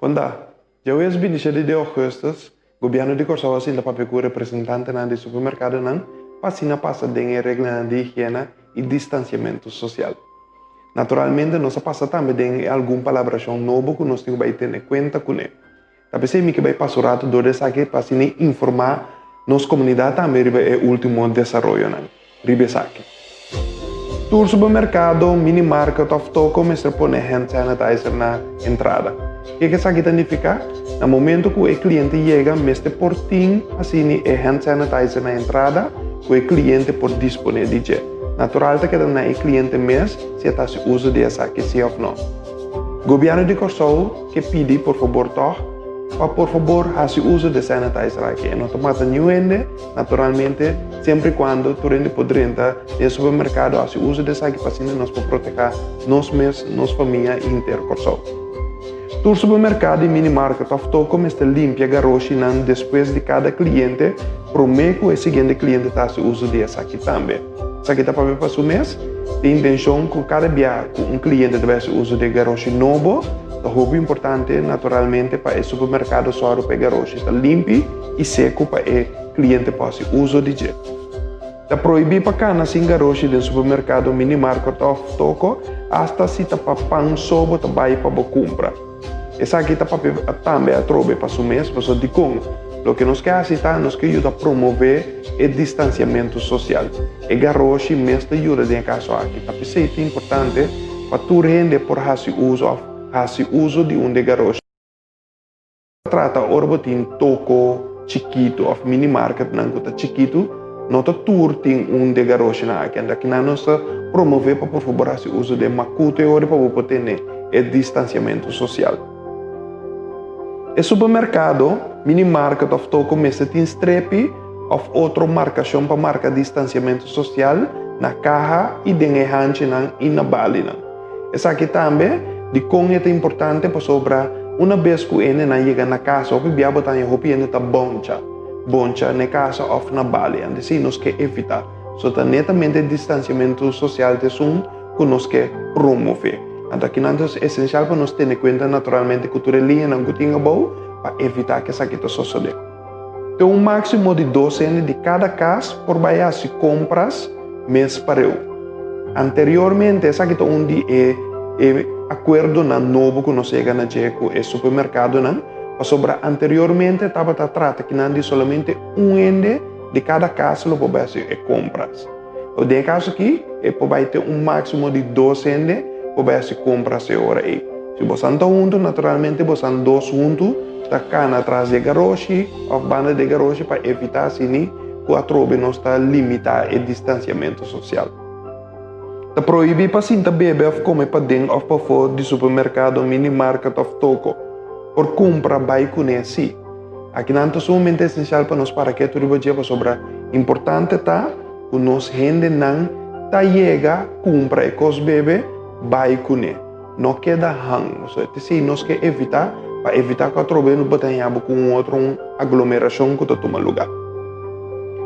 Onda, ya es 27 de agosto, governo de Corsau assinta papel com representante do supermercado para passa de regra de higiene e distanciamento social. Naturalmente, nós passa também de alguma palabração nova que nós temos que ter em conta com ele. Tapi se que vai passar rato do desake para informar nossa comunidade também é o último desenvolvimento. Ribe saque. Tour supermercado, mini market of toko, mestre pone hand sanitizer na entrada. O que isso significa? No momento que o cliente chega, mestre portinho, assim é hand sanitizer na entrada, o cliente pode dispor de je. Natural que na cliente mesmo, se está se usa de essa que sim ou não. Governo de Corsau que pede por favor por favor, haja uso de sanitizer aqui. Não tomata nenhum naturalmente, sempre quando tu rende poder entrar no supermercado, haja uso de aqui para nós proteger nós mesmos, nossa família inteira. Tu supermercado e mini market of toko começa a limpar garoche depois de cada cliente, promete que o seguinte cliente haja uso de aqui também. Isso aqui está para ver para o mês. Tem intenção que cada dia um cliente tivesse uso de garoche novo. O importante, naturalmente, para o supermercado só para o garoche está limpo e seco para o cliente possa uso de je. Está proibido para cana sem garoche do supermercado mini market of toko, hasta se está para pão sobo também para compra. Essa aqui está para também a trobe para o mês, para o de como. O que nós queremos é nos que ajuda a promover o distanciamento social. E garoche mesmo ajuda em caso aqui. Tapi é importante para tu rende por fazer uso de de garoche. Trata orbotin toko chiquito of mini market nanguta chiquito, nota tour tem de garoche na aqui. Aqui nós promover para por favor fazer uso de macuto e ora para poder ter o distanciamento social. O supermercado, mini market of toko, mesmo tem strepe of outra marcação para marcar distanciamento social na caixa e dengue e na bali. Essa aqui também, de como é importante para sobrar uma vez que ele não chega na casa, o que biabo tá em roupa ele tá boncha na casa of na bali, and assim nós que evitar. So tá netamente distanciamento social de som que nós que promover. Então aqui não é essencial para nós ter em conta naturalmente que tudo linha não tinha bom para evitar que isso aqui tá suceder. Tem máximo de 12 de cada casa por baixar se compras mês para eu. Anteriormente essa aqui tá onde é acordo na novo que nós chega na jeco é supermercado não, mas sobre anteriormente estava trata que não de somente ende de cada casa lo pode ser compras. O de caso aqui é pode ter máximo de 12 ende pode ser compras hora aí. Se você anda junto, naturalmente você anda dois juntos, está cana atrás de garoche ou banda de garoche para evitar assim que a trobe não está limitar o distanciamento social. Está proibido para sinta bebe ou comer para dentro ou para fora de supermercado mini market of toko por compra vai com esse. Aqui não é somente essencial para nós para que tudo vai sobre importante tá que nós gente não tá chega compra e cos bebe vai com não queda hang. Se nós que evitar para evitar que a trobe não batenha com outra aglomeração que toma lugar.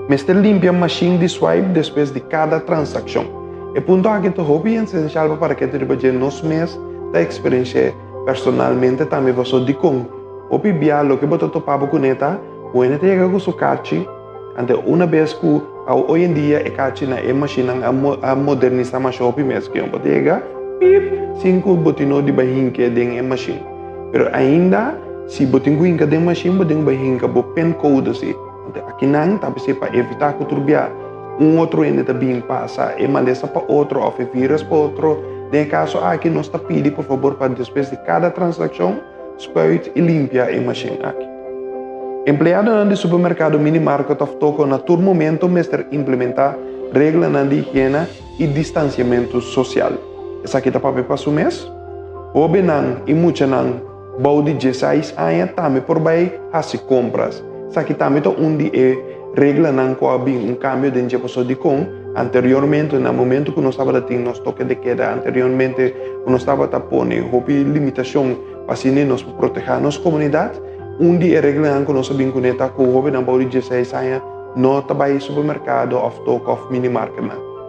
Mestre limpia a machine de swipe depois de cada transação. E ponto aqui que é essencial para que tu veja nos mês da experiência personalmente também você de com o pibialo que você topava com neta o ene chega com seu cachi ante uma vez que hoje em dia é cachi na é máquina a modernizar mais o mês que você chega pip 5 botino de barrinha de é máquina pero ainda se botinho inca de máquina botinho barrinha bo pen code assim aqui não tá para evitar que tu outro ainda também passa e maleza para outro, ou vírus para outro. De caso aqui nós está pedindo por favor para depois de cada transação, spuit e limpia a máquina aqui. Empregado no supermercado mini market of toko na todo momento mestre implementar regras de higiene e distanciamento social. Essa aqui está para ver para o mês. O benang e muita não, bode 16 anos também por bem fazer compras. Essa aqui também é onde regra não coabi cambio de pessoa de com anteriormente no momento que nós estava tendo nos toque de queda anteriormente nós estava tapando houve limitação para assim nós proteger nossa comunidade onde regra não que nós sabemos que neta com houve na body 16 anos não trabalha supermercado of talk of mini market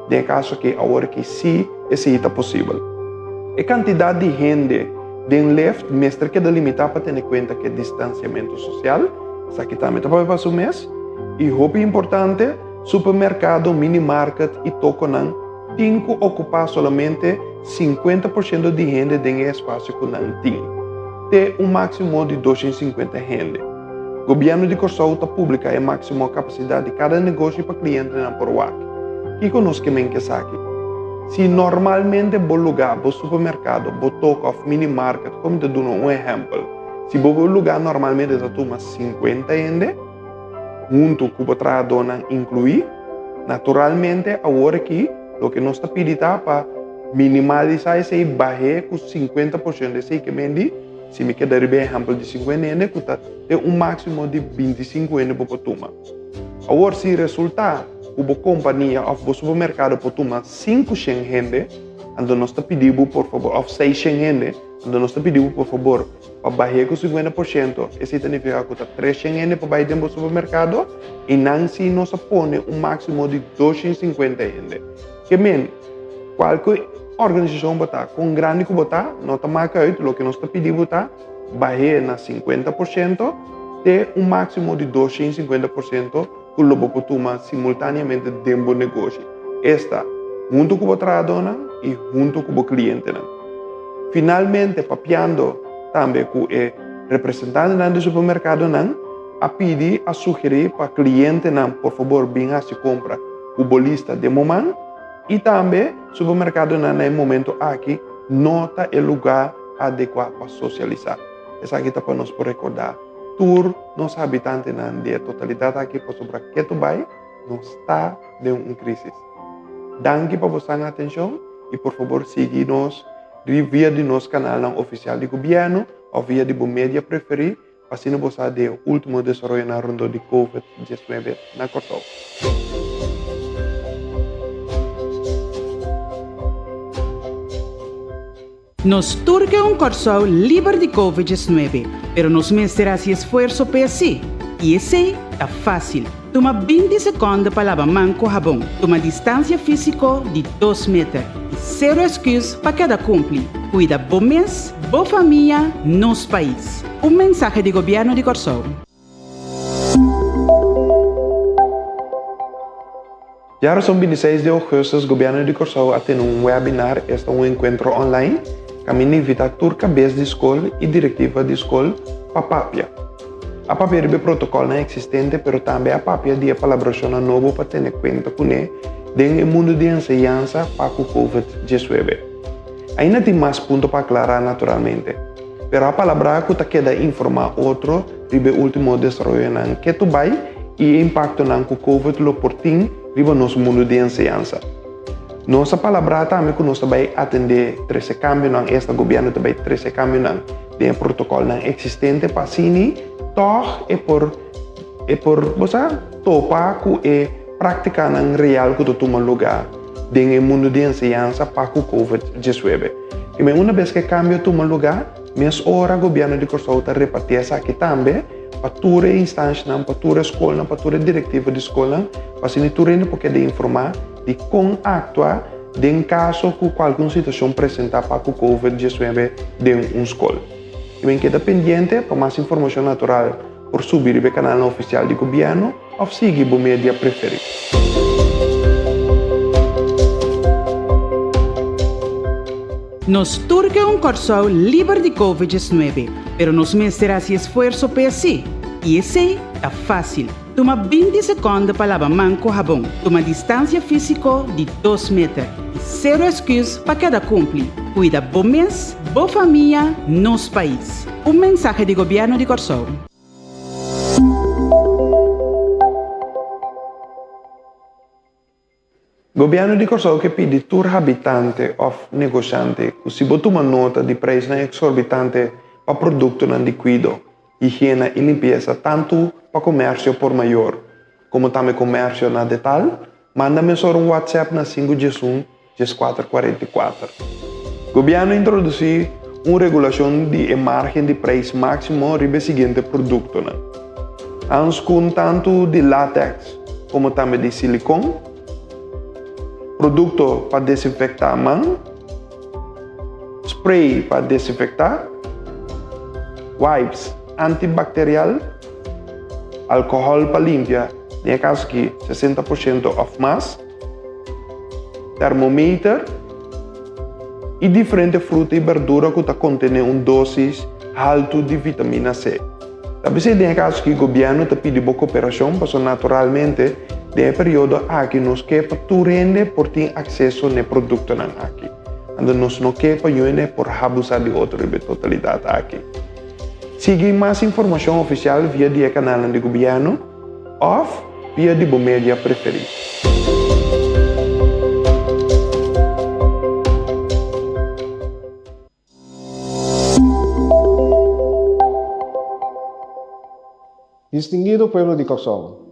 de caso que agora que sim esse está possível a quantidade de gente Den left, mestre que delimitar para ter em conta que distanciamento social, isso aqui também para passar o mês. E roupa importante, supermercado, mini market e toconan, tem que ocupar somente 50% de renda de espaço que não tem. Tem um máximo de 250 renda. O governo de Corsou publica a máxima capacidade de cada negócio para cliente na Porwak. Que conosco que sabe. Se normalmente o lugar, o supermercado, o toco of mini market, como te dou um exemplo, se o lugar normalmente já toma 50 renda, junto com o trabalho incluir, naturalmente, agora aqui, o que nós está pedindo para minimalizar esse barreiro com 50% desse que vende, se me quer dar um exemplo de 50 ene, que tem um máximo de 25 ene para tomar. Agora, se resultar, a companhia ou o supermercado para tomar 500 ene, então nós está pedindo, por favor, ou 600 ene, então nós está pedindo, por favor, para barreiro com 50%, isso significa que está 300 ene para baixo do supermercado, e não se nós põe um máximo de 250 ene. Que men, qualquer organização botar com grande que botar, não está marcado o que nós está pedindo botar, barreiro na 50%, tem um máximo de 250% que o lobo toma simultaneamente dentro do negócio. Esta, junto com o trabalhador e junto com o cliente. Finalmente, papiando também com o representante do supermercado, a pedir, a sugerir para o cliente, por favor, venha se compra o bolista de momento. E também, o supermercado, no momento aqui, nota o lugar adequado para socializar. Isso aqui está para nós recordar. Tour, nossos habitantes, na totalidade aqui, para sobre que tu vai, não está de uma crise. Danke por vossa atenção e, por favor, siga-nos via de nosso canal oficial de governo ou via de mídia preferida, para assim você ter o último desenvolvimento na ronda de COVID-19 na Corsou. Nos turque un Corsou libre de COVID-19, pero nos mesterá esse esforço para si. E esse é fácil. Toma 20 segundos para lavar mão com sabão. Toma distância física de 2 metros. E zero excuse para cada cumprir. Cuida bom mês, boa família, nosso país. Um mensagem do governo de Corsou. Já são 26 de agosto, o governo de Corsou tem um webinar, encontro online, que invita a turca cabeça de escola e diretiva de escola para a PAPIA. A PAPIA é o protocolo existente, mas também a PAPIA é a colaboração nova para ter em conta com ele no mundo de ensinança para o COVID-19. Ainda tem mais pontos para aclarar naturalmente, mas a palavra que queda informar outro sobre o último desenvolvimento que tu vai e impacto na COVID lo portim riba nosso mundo de ensinança. Nossa palavra também que nós vai atender 13 cambios não este governo também 13 cambios não de protocolo não existente para sini toch é por você topar com é prática não real que toma lugar no mundo de ensinança para o COVID-19. E uma vez que cambio toma lugar, mês hora o governo de Corsou está repartir essa aqui também para toda instância, para toda escola, para toda diretiva de escola, para se não pode informar de como actuar em caso que alguma situação apresentar para o COVID-19 de uma escola. E bem queda pendente para mais informação natural por subir o canal oficial do governo ou seguir o mídia preferido. Nos turque un Corsou libre de COVID-19, pero nos mesterá esse esforço para si. E esse é fácil. Toma 20 segundos para lavar mão com sabão. Toma distância física de 2 metros. E zero excuse para cada cumprir. Cuida bom mês, boa família, nosso país. Um mensagem do governo de Corsou. Governo de Corsou que pede tour habitante ou negociante que se botou uma nota de preço exorbitante para produtos de cuidado, higiene e limpeza, tanto para comércio por maior, como também comércio na detalhe, manda-me só um WhatsApp na 511 1444. Governo introduziu uma regulação de margem de preço máximo para o seguinte produto. Ans com tanto de látex como também de silicone, produto para desinfectar a mão, spray para desinfectar, wipes antibacterial, alcohol para limpia, tem caso que 60% of mais, termometer e diferente fruta e verdura que contém dosis alto de vitamina C. Talvez tem casos que o governo te pede boa cooperação, mas naturalmente tem período aqui nos que tu rende por ter acesso a produto aqui. Então nós não queremos por abusar de outra totalidade aqui. Siga mais informação oficial via o canal do governo ou via o mídia preferido. Distinguido pueblo de Corsol,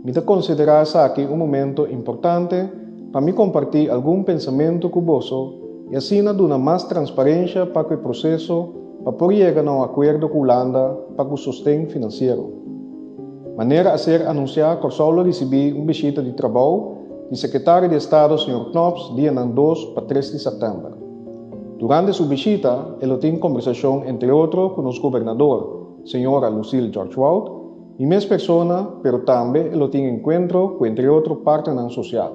me considera aqui momento importante para me compartir algum pensamento cuboso e assim dar mais transparência para o processo para poder chegar a acordo com a Holanda para o sustento financeiro. Maneira a ser anunciar Corsol recebeu visita de trabalho do secretário de Estado, Sr. Knops, dia 2 para 3 de setembro. Durante sua visita, ele tem conversação, entre outros, com o governador, Sra. Lucille George Wout, e mais pessoas, pero também ele tem encontro com, entre outros, partenares sociais.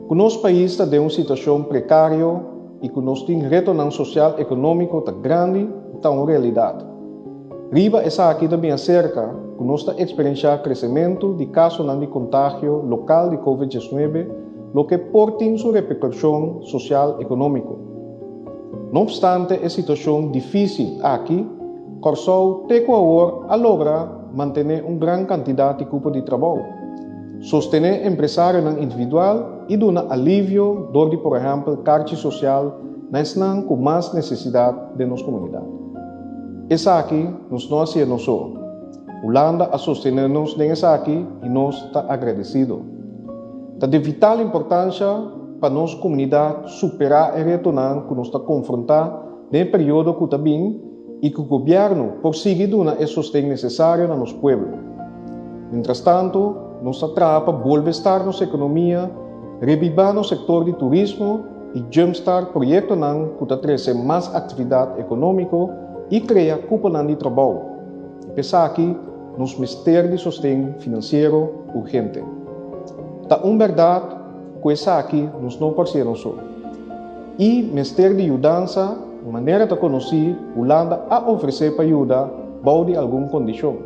O nosso país está em uma situação precária e que nós temos reto social e econômico tão grande e tão realidade. Riba essa aqui também acerca que nós está experienciando crescimento de casos de contágio local de COVID-19, lo que tem sua repercussão social e econômica. Não obstante a situação difícil aqui, Corsol tem a lograr manter uma grande quantidade de cupo de trabalho, sostener empresários individual e dar alívio de, por exemplo, carta social nas com mais necessidade de nossa comunidade. Essa aqui nos não é nós só. Holanda a sostener-nos nessa aqui e nós está agradecido. É de vital importância para nossa comunidade superar o reto que nos está confrontar nesse período que está bem e que o governo prossegue dando o sustento necessário no nosso povo. Mientras tanto, nos atrapa volver a estar nossa economia, revivar no setor de turismo e jumpstart projetos que trazem mais atividade econômica e criar cúpula de trabalho. Pensar aqui nos mistérios de sustento financeiro urgente. Tá verdade que essa aqui nos não parceiro só. E mistério de mudança, maneira de conhecer, Holanda a oferecer para ajuda, de alguma condição.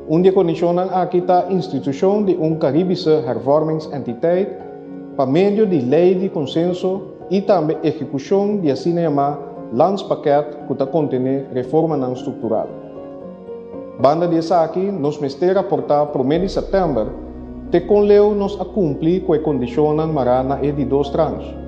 Uma condição aqui está a instituição de caribische hervormingsentiteit para meio de lei de consenso e também execução de assim chamado landspakket que contém reforma estrutural. Banda dessa aqui, nos mistérios aportar para o mês de setembro, te conleu nos a cumprir com a condição marana e de 2 tranches.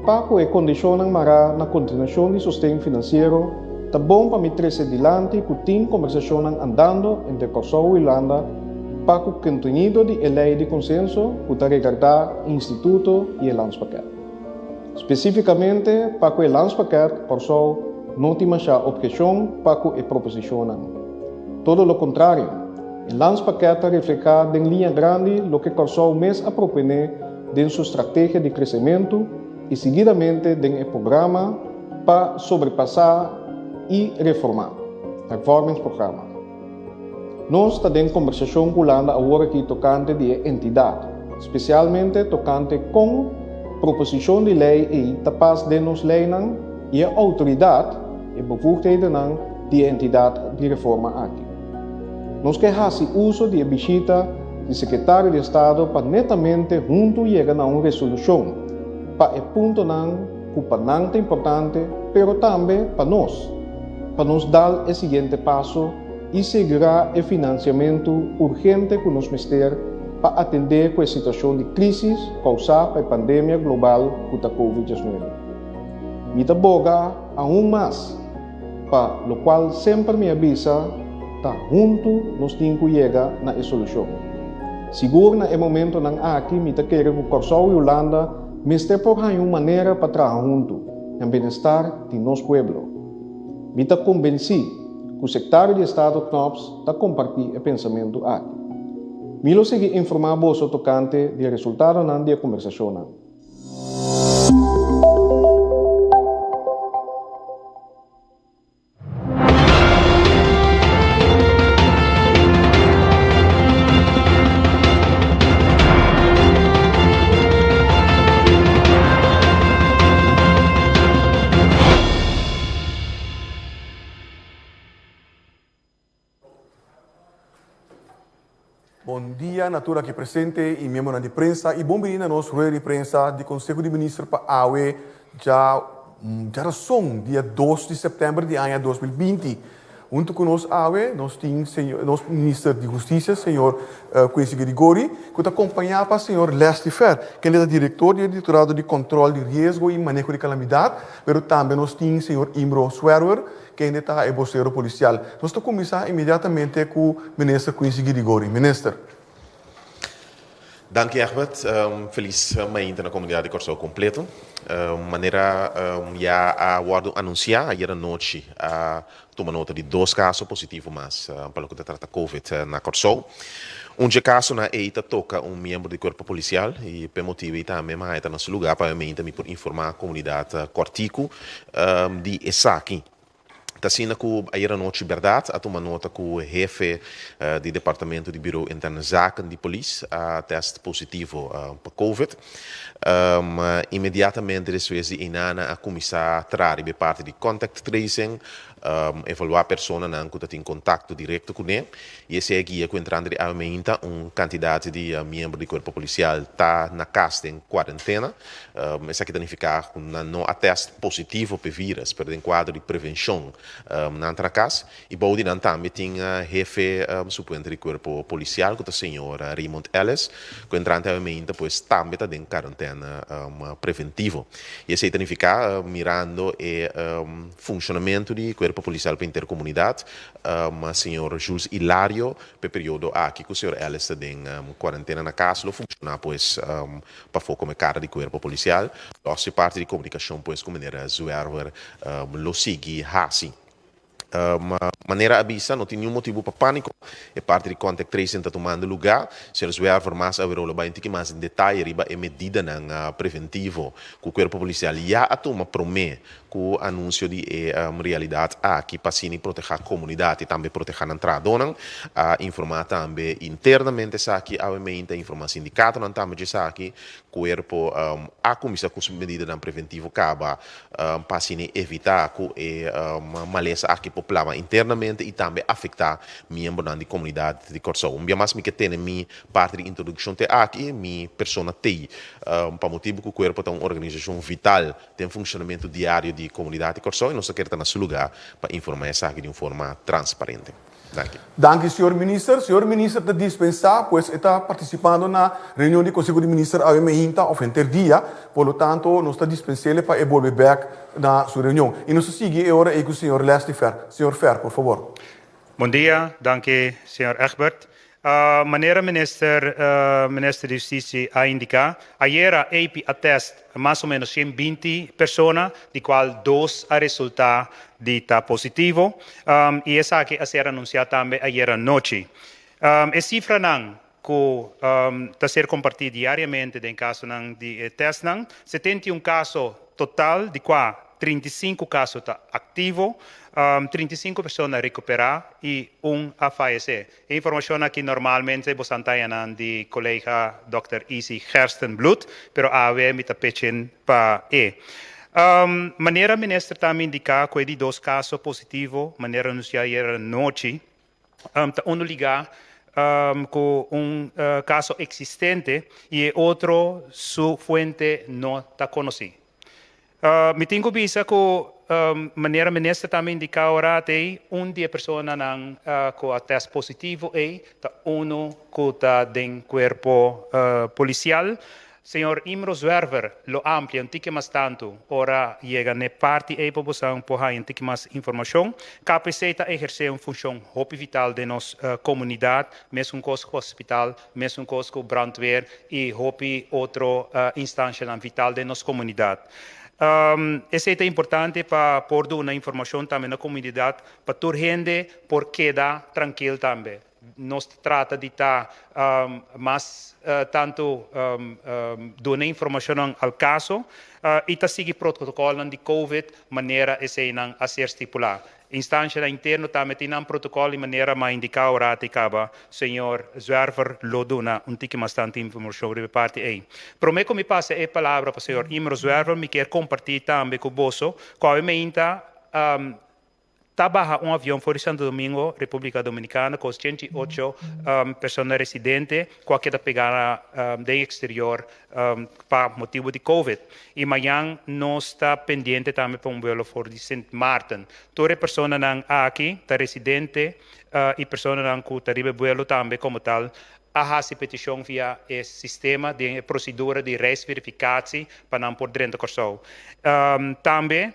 Para a condição marana na continuação de sustento financeiro, está bom para me trazer adiante que tem conversação andando entre Corsol e Holanda para o contenido de lei de consenso que está regardar o Instituto e o Landspakket. Especificamente, para o Landspakket, Corsol não tem mais objeção para a proposição. Todo o contrário, o Landspakket reflete em linha grande o que Corsol mesmo a propõe em sua estratégia de crescimento e seguidamente em programa para sobrepassar e reformar. Performance Programa. Nós estamos em conversação com a Holanda agora aqui tocante de entidade, especialmente tocante com proposição de lei e tapas de nos lei e a autoridade e bevoegdheden de entidade de reforma aqui. Nós queremos uso de visita do secretário de Estado para netamente junto chegar a uma resolução para o ponto que é importante, pero também para nos dar o seguinte passo e segurar o financiamento urgente que nos ministério para atender com a situação de crise causada pela pandemia global da Covid-19. Me aboga aún mais, para o qual sempre me avisa, tá junto nos temos que chegar na solução. Seguro na momento nang aqui me quero que Corsol e Holanda me por uma maneira para trabalhar junto no bem-estar de nosso povo. Me convenci que o secretário de Estado Knops está compartilhando o pensamento aqui. Me lo segui informar vos tocante do resultado da conversação. Bom dia, natura aqui presente e membro de prensa e bom dia nos ruas de prensa do Conselho de Ministros para AUE já são dia 2 de setembro de ano 2020. Junto conosco AUE, nós temos nosso ministro de Justiça, senhor Quincy Grigori, que acompanhava o senhor Leslie Fer, que ele é diretor do Diretorado de Controle de Risco e Manejo de Calamidade, mas também nós temos o senhor Imro Swerwer, que ainda está é voceiro policial. Nós vamos começar imediatamente com o ministro Quincy Grigori. Ministro. Dank je, Egbert. Feliz manhã na comunidade de Corsão completo. Maneira já aguardo anunciar ayer à noite toma nota de 2 casos positivos mas para o que trata COVID na Corsão. Caso na EITA toca membro do corpo policial e por motivo também mas está nesse lugar para me informar a comunidade cortico de Esaki. Assim, ayer à noite, verdade, a tomar nota que o chefe do Departamento de Bureau Interno Zaken de Polícia teste positivo para Covid. Imediatamente, depois de a começar a trazer de parte de contact tracing, evaluar a pessoa que tem contato direto com ele, e esse é guia que entrando aumenta quantidade de membros do corpo policial está na casa em quarentena. Isso aqui significa que não há teste positivo para vírus, para o quadro de prevenção na outra casa. E bom, também tem chefe suplente do corpo policial, que é o senhor Raymond Ellis, que entrando aumenta, pois também está em quarentena preventivo. E isso significa mirando o funcionamento do corpo policial para a intercomunidade, o senhor Jules Hilário, para o período aqui que o senhor Ellis está em quarentena na casa, lo funciona, pois, para focar como cara do corpo policial. Nossa parte de comunicação, pois, com maneira Zwerver, lo sigue assim. Maneira avisa, não tem nenhum motivo para pânico. É parte de contact tracing está tomando lugar. Se eles vão informar, haverá mais em detalhe, riba é medida preventivo que o corpo policial já toma promete que o anúncio de realidade aqui para proteger a comunidade e também proteger a entrada. Informar também internamente aqui, a informação sindicato não também aqui, o corpo a comissão com medida preventivo acaba para evitar que maleza aqui populava internamente e também afetar membros da comunidade de Corsão. Mas me que tem minha parte de introdução aqui, minha persona tem para motivo que o corpo é uma organização vital, tem funcionamento diário de comunidade de Corsão e nós queremos estar nesse lugar para informar isso aqui de uma forma transparente. Danke, senhor ministro. Senhor ministro está dispensar, pois está participando na reunião do Conselho de Ministros a Mehinta ou dia, por lo tanto, nós está dispensando para volver back na sua reunião. E nós seguimos agora com o senhor Leslie Fer. Senhor Fer, por favor. Bom dia, danke, senhor Egbert. Maneira ministro de Justiça a indicar, ayer a AP attest mais ou menos 120 pessoas, de qual 2 a resultar de estar positivo, e essa aqui a ser anunciada também ayer à noite. A cifra que está ser compartilhada diariamente em caso de teste, 71 casos total, de qual 35 casos está ativo, 35 pessoas recuperadas e 1 a falecer. A informação aqui normalmente você está de colega Dr. Easy Gerstenblut, pero a ver me está pedindo para maneira ministra também indicar que de 2 casos positivos, maneira anunciada ayer à noite, está ligar com caso existente e outro su fuente não está conhecida. Me tenho visto que maneira ministra também indica agora tem dia pessoa com a teste positivo e que está dentro corpo policial. Senhor Imro Zwerver lo amplia mais tanto, ora chega na parte e população por aí mais informação. Capacita exercer uma função muito vital de nossa comunidade, mesmo com o hospital, mesmo com o brandweer e outra instância vital de nossa comunidade. Isso é importante para pôr uma informação também na comunidade, para toda gente por quedar tranquilo também. Nós trata de estar mais tanto dando informação ao caso e seguir protocolo de COVID maneira esse não a ser estipulado. Instância interna também tem um protocolo de maneira mais indicar ora te acaba senhor Zwerver lo dona bastante informação sobre parte aí. Prometo me passa a palavra para o senhor Imro Zwerver me quer compartilhar também com você qual é a trabaja um avião por Santo Domingo, República Dominicana, com 108 pessoas residentes, qualquer pegada do exterior para motivo de Covid. E amanhã nós está pendente também para voo for de St. Martin. Toda pessoa aqui, está residente, e pessoa que está arriba vuelo também como tal, a petição via esse sistema de procedura de res-verificação para não poder dentro do corso. Também,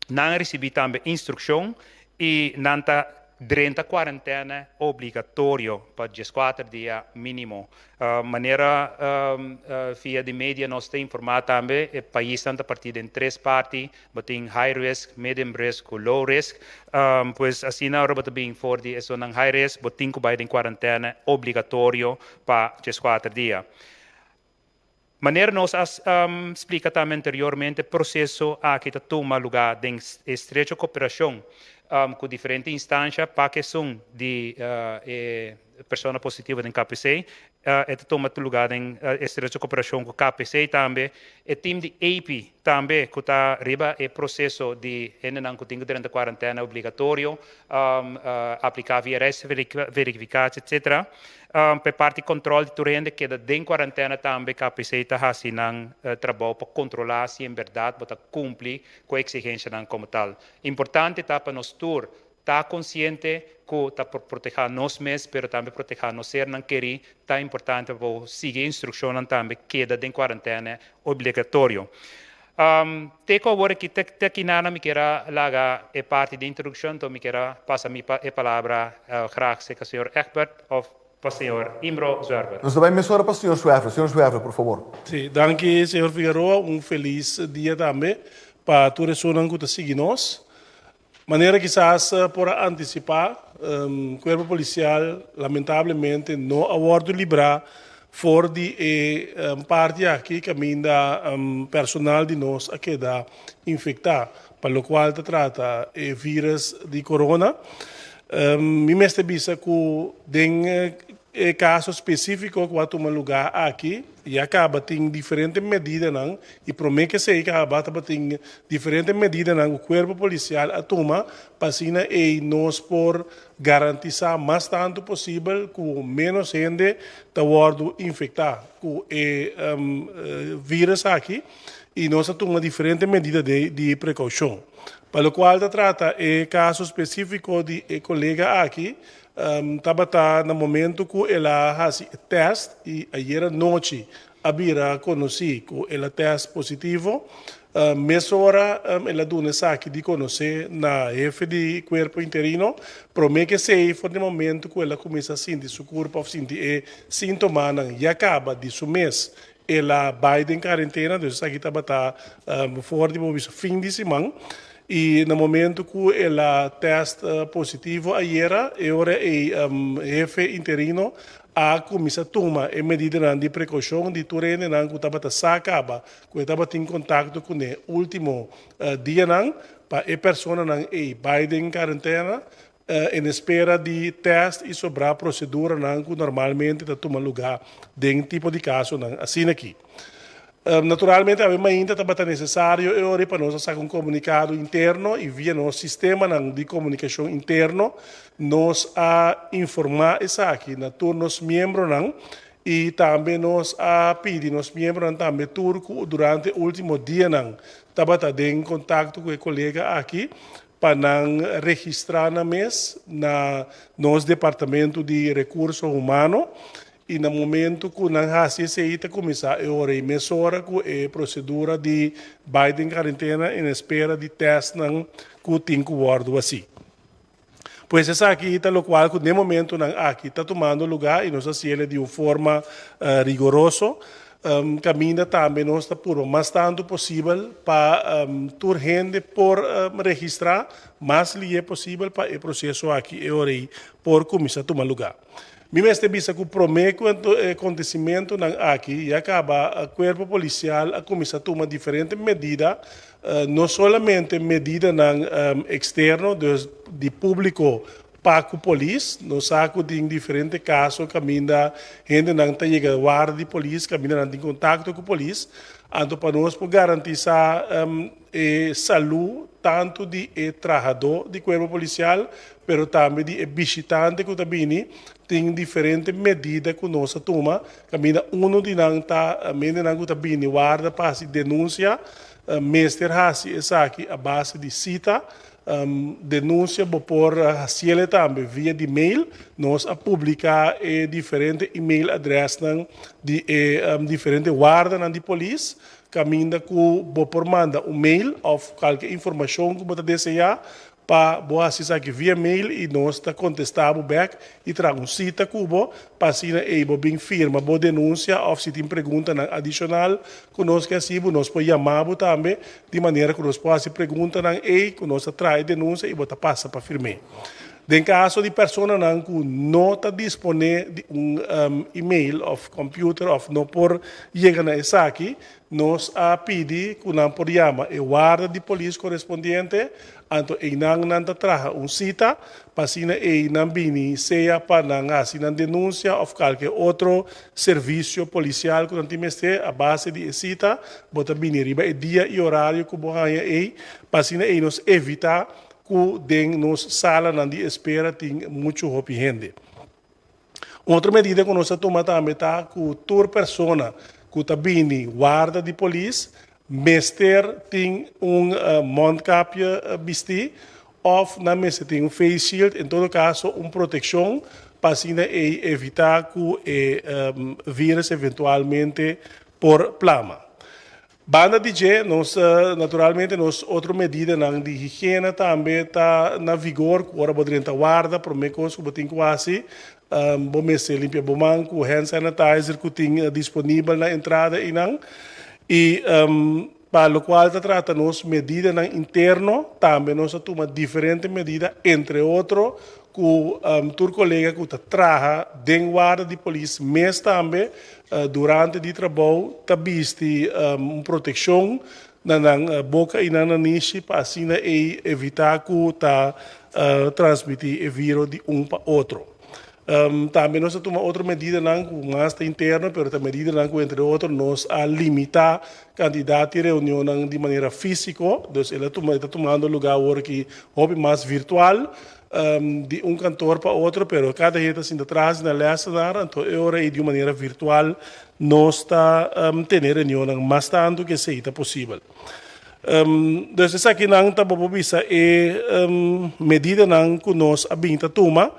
não recebi também instrução e não está dentro da quarentena obrigatório para 14 dias mínimo. Maneira via de mídia nós temos informado também o país está partido em 3 partes, tem high risk, medium risk e low risk. Pois assim na hora bem for de eso ng high risk, tem que ir em quarentena obrigatório para 14 dias. Maneira nós explica também anteriormente o processo que toma lugar em estreita cooperação com diferentes instâncias para que são de pessoa positiva em KPC, toma lugar em estreita cooperação com KPC também, o time de AP também que está arriba o processo de que tem durante a quarentena obrigatório, aplicar via verificar, etc. Per parte de controle de turende que da em quarentena também KPC está fazendo trabalho para controlar se em verdade está cumprir com a exigência como tal. Importante está para nós tour está consciente que está por proteger nós mesmos, mas também proteger nós ser não querer, está importante para seguir a instrução também que da em quarentena obrigatório. Teco agora que aqui nada me quer lagar a parte de introdução, então me quer passar a palavra graças ao Sr. Egbert ou para o Sr. Imro Zwerver. Nós também para o Sr. Zwerver. Sr. Zwerver, por favor. Sim, danke, Sr. Figueroa. Feliz dia também para todos os que estão seguindo nós. Maneira quizás por antecipar, o corpo policial lamentavelmente não aborda livrar fora de parte aqui que ainda personal de nós a queda infectado, para o qual se trata o vírus de corona. Me meste bisa que tem caso específico que vai tomar lugar aqui e acaba tem diferentes medidas não e promete que se acaba tem diferentes medidas não o corpo policial a tomar para assim e nós por garantizar mais tanto possível que menos gente está infectada com o vírus aqui e nós tomamos diferentes medidas de precaução. Para o qual se trata o caso específico de colega aqui, estava no momento que ela faz teste e ayer noite abira conheci que ela teste positivo, mesma hora ela deu aqui de conhecer na jefe de corpo interino, promete que se for no momento que ela começa a sentir seu corpo sentir sintoma e acaba de seu mês ela vai em quarentena, então aqui estava fora de fim de semana. E no momento que ela testa positivo, ayer o jefe interino a começar a tomar medidas de precaução de turene que estava sacaba, que estava em contato com o último dia para a pessoa que vai em quarentena em espera de teste e sobre a procedura que normalmente toma lugar em tipo de caso assim aqui. Naturalmente, ainda está necessário para nós fazer um comunicado interno e via nosso sistema de comunicação interno, nós a informar isso aqui, na todos os membros e também nós a pedir nos membros também turco durante o último dia estava em contato com o colega aqui para registrar na mês na nosso departamento de recursos humanos. E no momento que não faz isso, começar a hora e mesma hora com a procedura de Biden quarentena em espera de teste que tem que guardar assim. Pois essa aqui está o qual que no momento aqui está tomando lugar e nós fazemos de uma forma rigorosa. Caminha também nós está por o mais tanto possível para tur gente por registrar mais li é possível para o processo aqui e hora por começar a tomar lugar. Me mestre bisa que promete o acontecimento aqui e acaba o corpo policial a começar a tomar diferentes medidas, não somente medidas externas de público para o polícia, no saco de diferentes casos, caminha gente não está chegando a guarda de polícia, caminha não tem contato com a polícia, Então, para nós garantizar saúde tanto de trabalhador do corpo policial, mas também de visitante que também tem diferentes medidas que nós tomamos. Camina de nós também guarda para se denúncia, mestre hasi essa aqui a base de cita. Denúncia por fazer também via de e-mail, nós a publicar diferentes e-mail addresses de diferentes guardas de polícia, caminha que por manda um mail ou qualquer informação que você desejar para você aqui via mail e nós está contestando back e traga um cita cubo para assim bem firma boa denúncia ou se tem pergunta adicional conosco assim nós podemos chamar também de maneira que nós podemos fazer pergunta que nós traz denúncia e bota passa para firme. Em caso de pessoa que não está disponível de e-mail ou computer ou não por chegar a essa aqui, nós pedimos que não por chamar o guarda de polícia correspondiente, então não traga cita, para assim não vir seja para assinar denúncia ou qualquer outro serviço policial que não tem a base de cita, bota vir riba dia e horário que você para assim nos evitar que den nos sala de espera tem muito gente. Outra medida que nós tomamos também está que toda pessoa que está vindo guarda de polícia, mestre tem mondcap vestir, ou na mesa tem face shield, em todo caso, proteção para assim evitar que o vírus eventualmente por plama. Banda DJ, nós, naturalmente, outra medida de higiene também está na vigor, que agora podemos guardar, por meio que tem quase, vamos limpar o banco, hand sanitizer que tem disponível na entrada e para o qual trata-nos medidas interno, também nós tomamos diferentes medidas, entre outros, que o colega que trabalha dentro guarda de polícia, mas também durante o trabalho, também existe proteção na boca e na nariz para assim evitar que transmitir o vírus de para outro. Também nós tomamos outra medida mais interna, mas a medida entre outros nós a limitar a quantidade de reunião de maneira física, então ela está tomando lugar agora que é mais virtual, de cantor para outro, mas cada gente assim atrás na lesta, então agora de maneira virtual nós está tendo reunião mais tanto que seja possível. Então essa aqui não está para medida que nós a tomar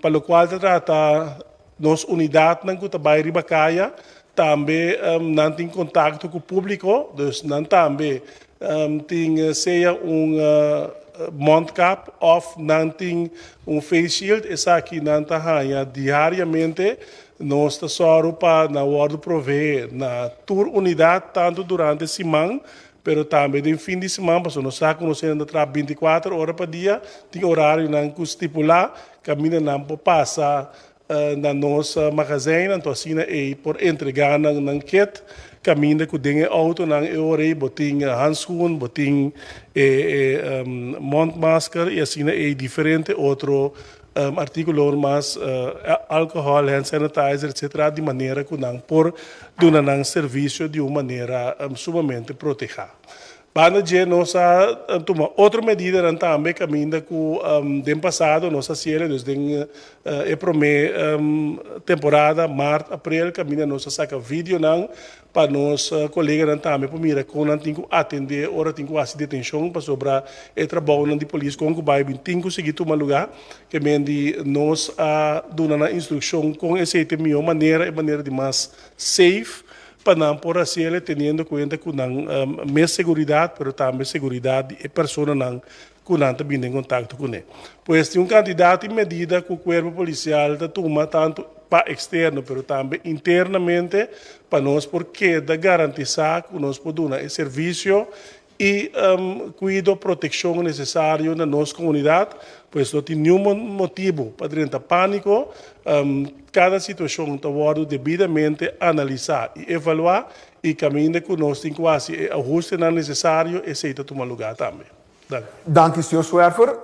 para o qual trata nossa unidade que trabalha em Ribacaia, também não tem contato com o público, então também tem seja mondcap ou não tem face shield, essa aqui não está diariamente, nós está só para na hora de prover na tour unidade, tanto durante a semana, pero também no fim de semana, porque nós sabemos que nós trabalhamos 24 horas por dia, tem horário que estipular, caminho não passa na nossa magazine, então assim por entregar na kit, caminho que tem auto na hora, botem handschoen, botem mondmasker e assim diferente outro artículo mais álcool, hand sanitizer, etc., de maneira que não por dar serviço de uma maneira sumamente protegida. Para de nossa toma outra medida também caminho que no passado nossa série desde a primeira temporada março abril caminho nossa saca vídeo para nós colegas também para mira com não tem que atender hora tem que fazer detenção para sobre o trabalho de polícia com que vai tem que seguir tomar lugar que mendi nós dando a instrução com esse maneira de mais safe para não por assim tendo em conta que não mais segurança, mas também segurança de pessoa não que não está vindo em contato com ele. Pois tem candidato em medida que o corpo policial toma tanto para externo, mas também internamente para nós porque da garantizar que nós podemos dar serviço e cuidado proteção necessário na nossa comunidade, pois não tem nenhum motivo para entrar pânico. Cada situação está sendo devidamente analisada e avaliada e caminho que nós temos quase ajuste necessário e aceita tomar lugar também. Dank u, senhor Zwerver.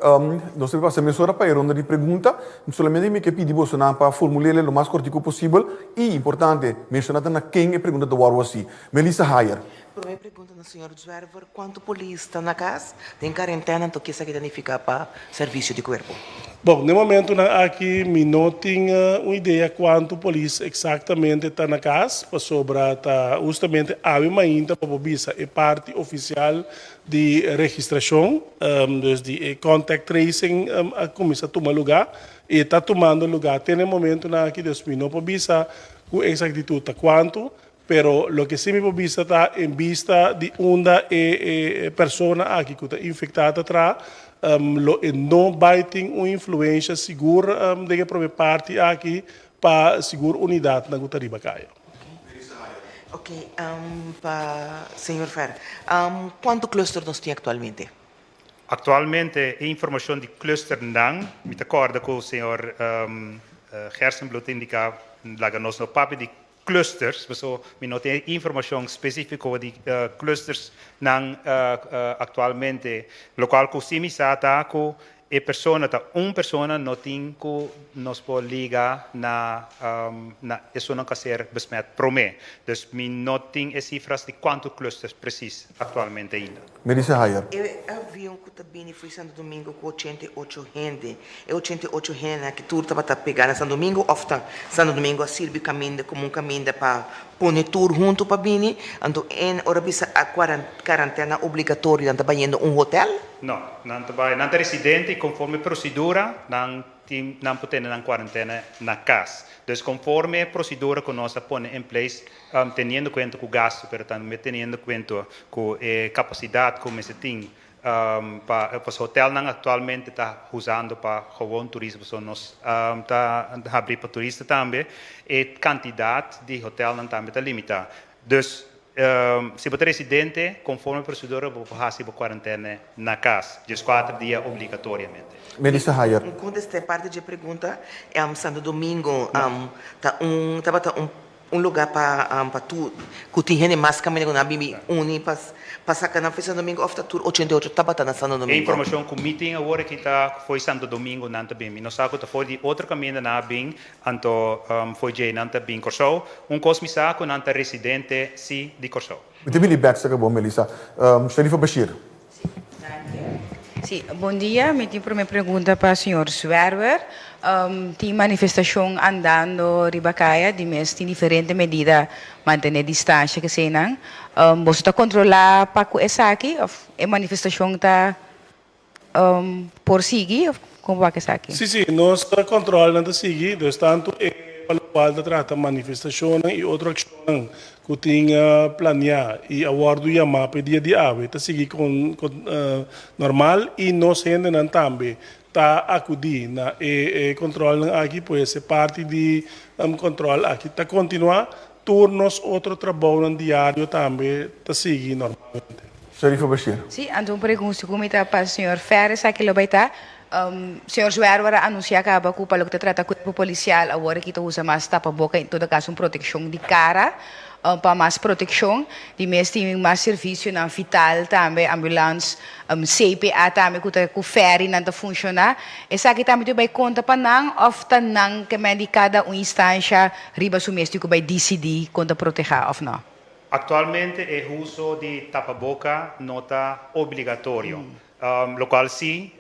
Nós temos passado meia hora para a ronda de perguntas. Solamente me pedir você para formular o mais curto possível. E, importante, mencionar quem é a pergunta do Warwasi. Melissa Hayer. Primeira pergunta do senhor Zwerver. Quanto polícia está na casa? Tem quarentena, então o que isso significa para serviço de corpo? Bom, no momento aqui, me não tenho uma ideia quanto polícia exatamente está na casa, para sobrar justamente a ainda para bobisa é parte oficial de registração, de contact tracing, a começar a tomar lugar e está tomando lugar. Tem no momento aqui, me não bobisa com exactitud quanto, pero lo que sí me vista está en vista de una persona aquí que está infectada atrás, não vai ter uma influência segura de que prove parte aqui para segura unidade na Gutariba Caia. Ok, para senhor Fer, quanto cluster nós temos atualmente? Atualmente, a informação de cluster não, me acordo com o senhor Gersenbloed indica, que nós no papel de clusters, so we não tem informação específica de clusters não atualmente, local que se me sata com e persona persona não tem que nos pode ligar na isso não quer ser besmet prome, dus me não tem as cifras de quanto clusters precis atualmente ainda. Melissa Hayer. Havia que também foi Santo Domingo com 88 gente. E 88 gente que tudo estava pegando Santo Domingo, ofta Santo Domingo a Silvio caminha como caminho para pôr tour junto para Bini, então em hora bisa a quarentena obrigatória não está indo hotel? Não está residente conforme procedura, não pode ter na quarentena na casa. Dus conforme a procedura que nós põe em place, tendo em conta com o gasto, mas também tendo em conta com a capacidade que nós temos, para o hotel não atualmente está usando para gewoon turismo, so nós está abrir para turista também, e a quantidade de hotel não também está limitada. Dus se você é residente, conforme a procedura, você pode fazer a quarentena na casa, 4 dias obrigatoriamente. Melissa Hayer. Quando esta parte de pergunta, Santo Domingo, lugar para tu, que tem gente mais caminho na Bibi, para sacar na Santo Domingo, ofta tur 88 tabata na Santo Domingo. A informação que meeting agora que foi Santo Domingo não está bem. Nós sabemos que foi de outro caminho na bem, então foi de não está bem Corsou. Cosmisa que não está residente sim de Corsou. Muito bem, back bom, Melissa. Sherifa Bashir. Sim, bom dia. Me tem uma pergunta para o senhor Zwerver. Tem manifestação andando Ribacaia, de mês tem diferente medida manter distância que se não. Você está controlar para essa aqui? A manifestação está por seguir? Como vai que essa aqui? Sim, nós controlamos seguir, tanto pelo qual trata manifestação e outra ação que tinha planeado e aguardo chamar pedir de ave, está seguir com normal e nós ainda também está acudir na controle aqui pode ser parte de controle aqui está continuar turnos outro trabalho diário também está seguir normalmente. Sherifa Bashir. Sim, então pergunto como está para o senhor Ferres aqui lo vai estar. Senhor Zwerver anuncia que o palo que trata com o policial agora que usa mais tapa-boca em todo caso proteção de cara para mais proteção de mês tem mais serviço na vital também ambulância CPA também que o ferry não funciona essa aqui também vai conta para não ofta não que medicada uma instância riba sumesto vai decidir conta proteger ou não. Atualmente o uso de tapa-boca não está obrigatório. Local sim,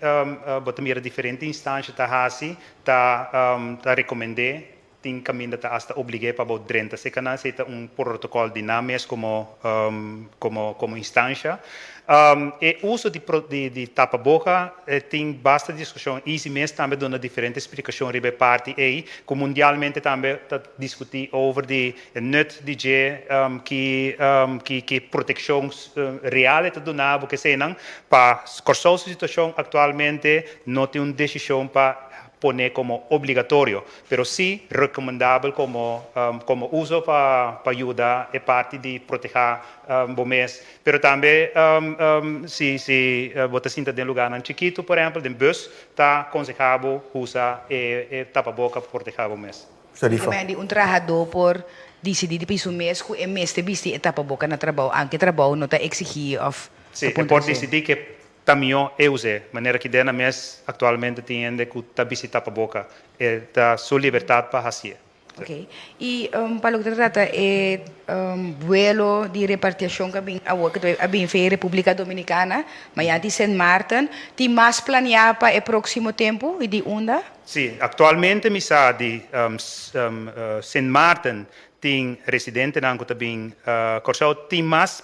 botamira diferente instância está recomendé tem caminho está hasta obrigado para o drenta se canal se protocolo dinâmico como instância e uso de tapa-boca tem bastante discussão e esse mês também dá uma diferente explicação ribe parte aí que mundialmente também está discutir over de nut de que proteção real está donado que se não para a situação atualmente não tem uma decisão para poner como obligatorio, pero sí recomendable como uso para ayudar e parte de proteger bomes. Pero también si você sinta de lugar en chiquito, por ejemplo, de bus, está aconsejable usar tapa-boca para proteger bomes. Também um trabajador por decidir de piso mês que é mês de vista tapa-boca na trabalho, anche trabalho não está exigir of. Sim, por decidir que tamio euse, maneira que dena mes actualmente tiende que tá visita pa boca, da sua liberdade para hacer. Ok. E para o que trata é vuelo de repartição que a bem feita República Dominicana, mas já de Saint Martin, tem mais planeado para o próximo tempo e de onda? Sim, atualmente me sa de Saint Martin tem residente na que também Corsau tem mais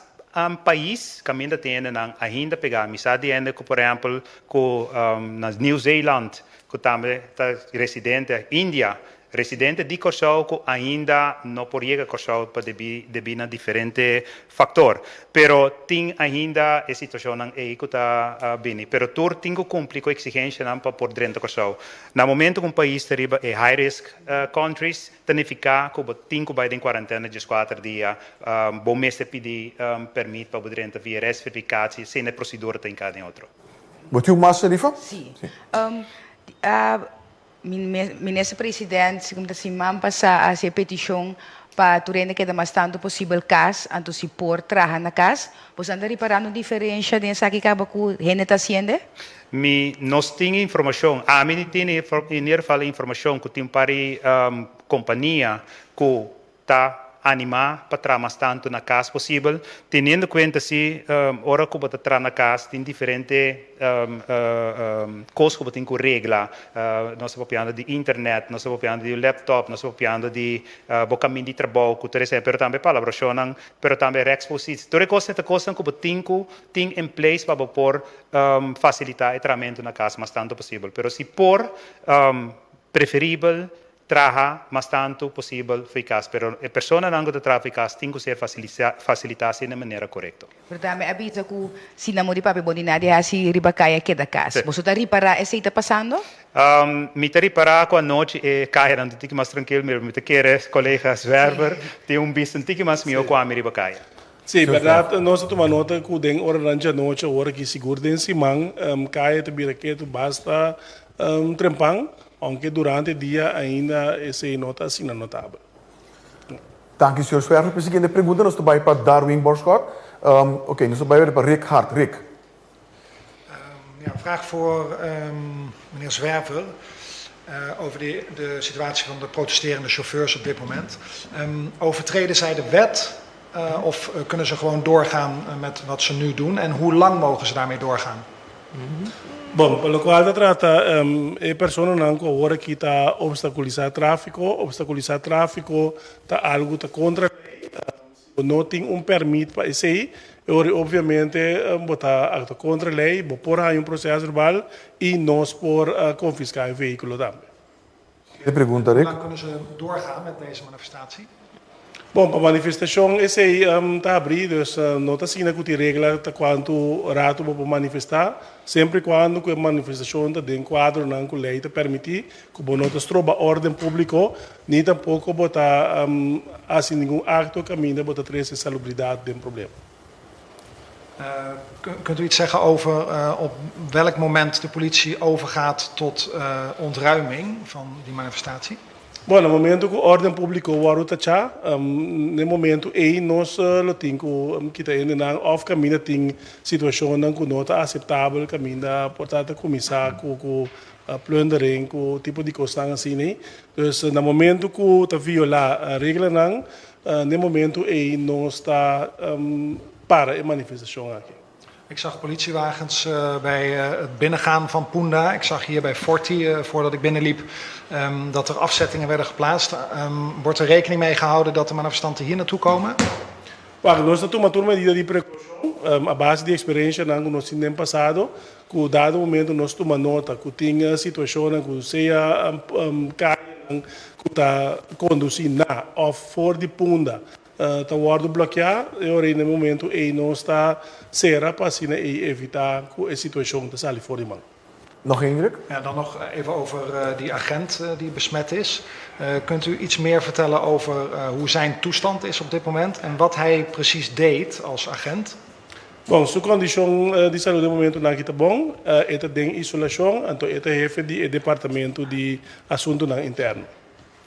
país que ainda tem ainda pegar, me sa de ainda por exemplo com na New Zealand que também tá residente Índia residente de Corsau que ainda não poderia Corsau para devido a diferente fator, pero tem ainda a situação aí que está bem, pero tur tem que cumprir com a exigência para por dentro Corsau. No momento que um país arriba é high risk countries, significa que tem que ir em quarentena de 4 dias, bom mês pedir permit para dentro via verificação, sem a procedura tem cada outro. Wordt u mas, Rifa? Sim. Ministro Presidente, como da semana passada, a petição para turene que mais tanto possível caso, anto se por trabalhar na casa, você anda reparando diferença dessa que acaba com gente está sendo? Nós temos informação, a mim tem em fala informação que tem para companhia que está animar para trabalhar mais tanto na casa possível, tendo em conta se hora que você trabalha na casa tem diferentes coisas que você tem que reglar, nós estamos falando de internet, nós estamos falando de laptop, nós estamos falando de caminho de trabalho, que mas também palavras sonam, mas também exposição. Toda coisa que você tem em place para por facilitar o tratamento na casa mais tanto possível, mas se por preferível trabalhar mais tanto possível eficaz, pero a pessoa não que trabalha eficaz tem que ser facilitada de maneira correta. Portanto, avisa que se não morrer para boninar é assim ribacaia que da casa. Você está reparar esse está passando? Me está reparar com a noite é cair um pouco mais tranquilo, me quer colegas Werber tem bicho um pouco mais meu com a ribacaia. Sim, verdade. Nós tomamos nota que den hora da noite, hora que seguro den simang, caia te biraqueto basta trempang. Aunque durante o dia ainda essa nota assim não notável. Dank u, senhor Zwerver. Para a seguinte pergunta, nós estamos para Darwin Borschot. Oké, nós estamos para Rick Hart. Rick. Ja, vraag voor meneer Zwerver over de situatie van de protesterende chauffeurs op dit moment. Overtreden zij de wet of kunnen ze gewoon doorgaan met wat ze nu doen? En hoe lang mogen ze daarmee doorgaan? Bom, pelo qual se trata, a pessoa não agora que está obstaculizar tráfico, está algo tá contra, não tem permit para isso aí, obviamente botar contra a lei, por aí processo verbal e nós por confiscar o veículo também. De pergunta, Rick. Hoe lang kunnen ze doorgaan met deze manifestatie? Bom, a manifestação esse aí está abrido, não está sendo que regra tá quanto rato para manifestar, sempre quando a manifestação está dentro quadro não que lei está permitir que não está troba ordem público, nem tampouco botar assim nenhum acto que ainda botar trazer salubridade dentro problema. Kunt u iets zeggen over op welk moment de politie overgaat tot ontruiming van die manifestatie? Bom, no momento que a ordem pública o aruta cha, no momento aí nós lo temos que está indo na off caminho tem situação não que não está aceitável caminho portanto começar com plundering com tipo de coisa assim né, então no momento que está violar a regra não, no momento aí nós está para a manifestação aqui. Ik zag politiewagens bij het binnengaan van Punda. Ik zag hier bij Forti, voordat ik binnenliep, dat er afzettingen werden geplaatst. Wordt er rekening mee gehouden dat de manifestanten hier naartoe komen? Nós estamos tomando medida de precaução, a base de experiência que nós tínhamos no passado, que dado momento nós tomamos nota que tinha situação que seja carro que está conduzindo na ou fora de Punda. Está o bloquear e no momento aí não está será para assim evitar que a situação de sair fora de mão. Nog één, Rick? Ja, dan nog even over die agent die besmet is. Kunt u iets meer vertellen over hoe zijn toestand is op dit moment en wat hij precies deed als agent? Bom, sua condição de saúde no momento não está bom. Ele tem isolação, então ele é chefe do departamento de assunto interno.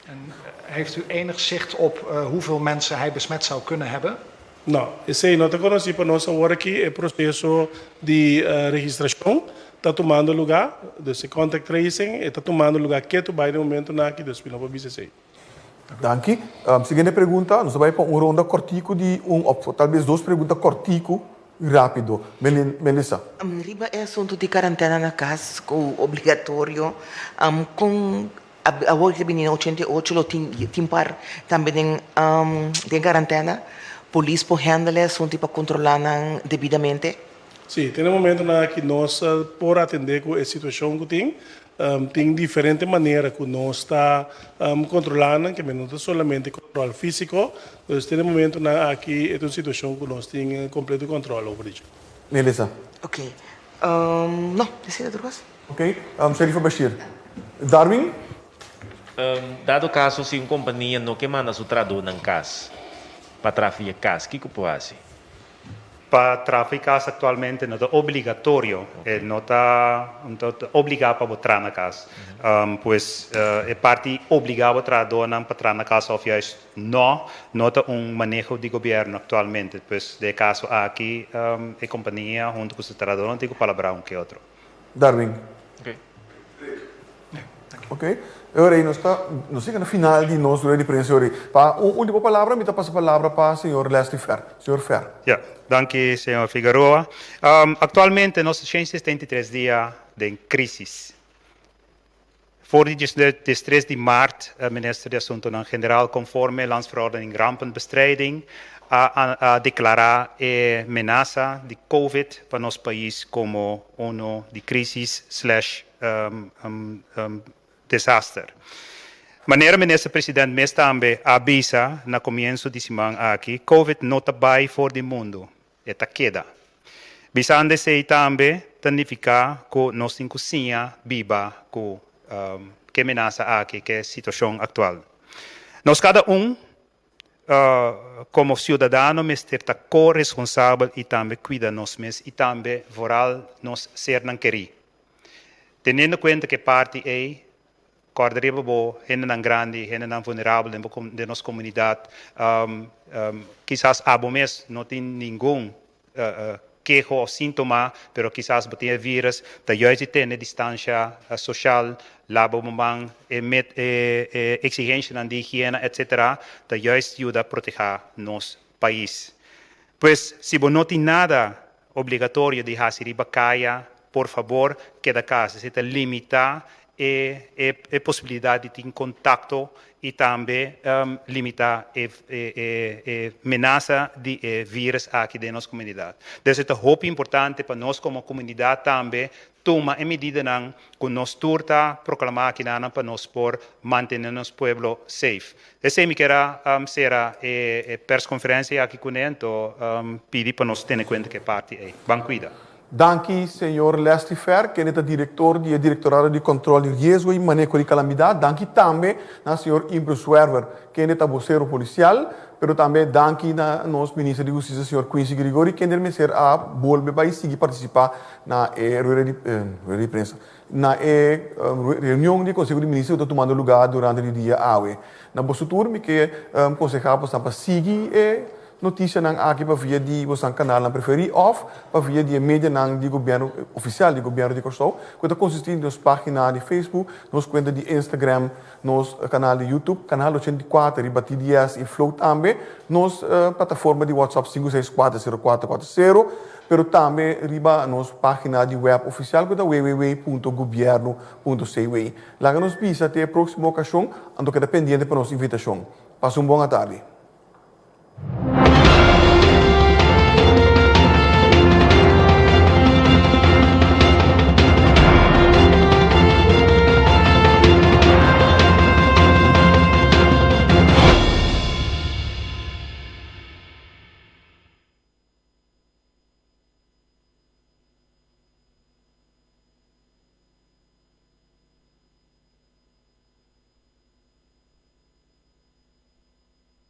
En heeft u enig zicht op hoeveel mensen hij besmet zou kunnen hebben? Não, esse aí não está conhecido para nós agora que o processo de registração está tomando lugar, desse contact tracing, está tomando lugar que tu vai no momento na que dos pinopos BCC. Danke. Seguinte pergunta, nós vamos para uma ronda cortico de talvez duas perguntas cortico rápido. Melissa. Riba é assunto de quarentena na casa, obrigatório, com a work de 88 tem par também tem quarentena, polícia por handle assunto para controlar devidamente. Sim, tem um momento na que nós por atender com a situação que tem diferentes maneiras que nós está controlando, que não é somente controle físico, mas tem um momento na que é uma situação que nós temos completo controle sobre isso. Melissa. Ok. Não, decida outra coisa. Ok. Sheriff Bashir. Darwin. Dado caso, se uma companhia não quer mandar seu tradutor na casa, para traficar, o que pode fazer? Para traficar atualmente não é obrigatório, não está obrigado para entrar na casa. Pois é parte obrigada para entrar na casa oficiais não é manejo de governo atualmente. Pois de caso aqui a companhia junto com o tradutor não tem que falar um que outro. Darwin. Ok. Ok. Agora, nós chegamos no final de nossa rueda de prensa. Para última palavra, me passa a palavra para o senhor Leslie Fer. Senhor Fer. Yeah. Danke, senhor Figueroa. Atualmente, nós temos 73 dias de crise. Voor die 3 de maart, minister de Assuntos General, conforme a Landsverordening Rampenbestrijding, a declarar a ameaça de COVID para nosso país como uma de crises / desastre. Maneira minister presidente mes também avisa na começo de semana aqui, COVID não está bem fora do mundo, está queda. Bisando se também significa que nós temos cozinha viva com que ameaça aqui, que é a situação atual. Nós cada como cidadão, mas ter corresponsável e também cuida nós mesmos e também voral nós ser não querer. Tendo em conta que parte é cordaria bo, gente não grande, gente não vulnerável de nossa comunidade, quizás abo mês não tem nenhum queijo ou sintoma, pero quizás tem vírus, da juist tem distância social, labo mamang, exigência de higiene, etc., da juist ajuda a proteger nosso país. Pois, se não tem nada obrigatório de fazer bacaia, por favor, queda casa, se limitar a possibilidade de ter contato e também limitar a ameaça de vírus aqui da nossa comunidade. Isso é muito importante para nós como comunidade também tomar a medida que nós turta proclamar aqui para nós por manter nosso povo safe. Essa é a será a persconferência aqui com ele, então pedir para nós ter em conta que parte é. Bom cuida. Danke, senhor Leslie Fer, que é o diretor do Diretorado de Controle de Risco e Manejo de Calamidade. Danke também ao senhor Imre Swerver, que é o vocero policial, mas também danke ao nosso ministro de Justiça, senhor Quincy Grigori, que é a volver para seguir participar na reunião do Conselho de Ministros que está tomando lugar durante o dia AUE. Na nossa turma, que aconselhamos para seguir notícia aqui para via de você canal na preferir ou para via de mídia de governo oficial do governo de Kosovo, que está consistindo nos páginas de Facebook, nos conta de Instagram, nos canal de YouTube, canal 84 e Batidias e Flow também, nos plataforma de WhatsApp 5640440, pero também riba nos página de web oficial que é www.governo.cw. Lá nos visa até a próxima ocasião, ando que pendente para nossa invitação. Passe uma boa tarde.